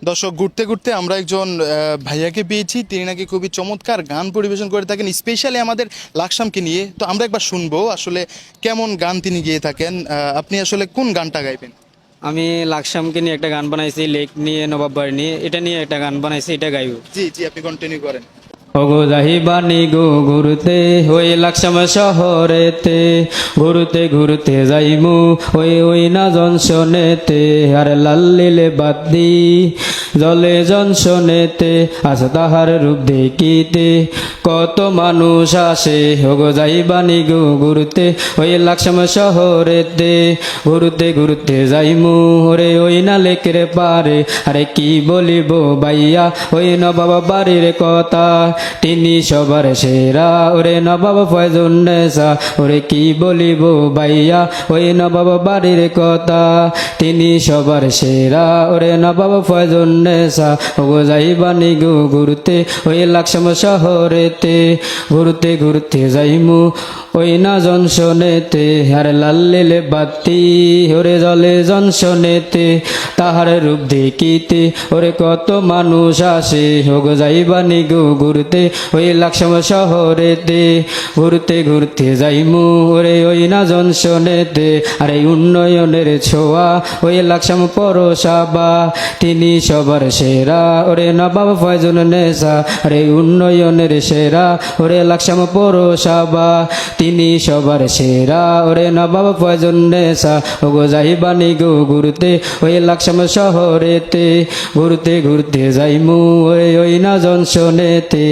দর্শক, ঘুরতে ঘুরতে আমরা একজন ভাইয়াকে পেয়েছি। তিনি নাকি খুবই চমৎকার গান পরিবেশন করে থাকেন, স্পেশালি আমাদের লাকসামকে নিয়ে। তো আমরা একবার শুনবো আসলে কেমন গান তিনি গেয়ে থাকেন। আপনি আসলে কোন গানটা গাইবেন? আমি লাকসামকে নিয়ে একটা গান বানাইছি, লেক নিয়ে, নবাব বাড়ি নিয়ে, এটা নিয়ে একটা গান বানাইছি, এটা গাইব। জি জি, আপনি কন্টিনিউ করেন। ওগো যাইবানি গো ঘুরতে ওই লাকসাম শহরেতে, ঘুরতে ঘুরতে যাইমু ওই ওই না জনশনেতে, আর লাল্লিলে বাদ্দি জলে জনশনেতে, আছে তাহার রূপ দেখিতে কত মানুষ আসে। ওগো যাইবানি গো ঘুরতে ওই লাকসাম শহরেতে, ঘুরতে ঘুরতে যাইমু ওরে ওই না লেকের পারে। আরে কি বলিব বাইয়া ওই নবাব বাড়ির কথা, তিনি সবার সেরা ওরে নবাব ফয়জুন্নেসা। ওরে কি বলিব বাইয়া ওই নবাব বাড়ির কথা, তিনি সবার সেরা ওরে নবাব ফয়জুন্নেসা। ওগো যাইবানি গো ঘুরতে ওই লাকসাম শহরেতে, ঘুরতে ঘুরতে যাইমু ওই না জনশনেতে, আর লাল্লিলে বাতি ওরে জলে জনশনেতে, তাহার রূপ দেখিতে ওরে কত মানুষ আসে। ওগো যাইবানি গো ঘুরতে ওই লাকসাম শহরেতে, ঘুরতে ঘুরতে যাইমু ওরে ওই না জনশনেতে। আর এই উন্নয়নের ছোঁয়া ওই লাকসাম পৌরসভা, তিনি সবার সেরা ওরে নবাব ফয়জুন্নেসা। আর এই উন্নয়নের সেরা ওরে লাকসাম পৌরসভা, তিনি সবার সেরা ওরে নবাব ফয়জুন্নেসা। ওগো যাইবানি গো ঘুরতে ওই লাকসাম শহরেতে, ঘুরতে ঘুরতে যাইমু ওই ওই না জনশনেতে।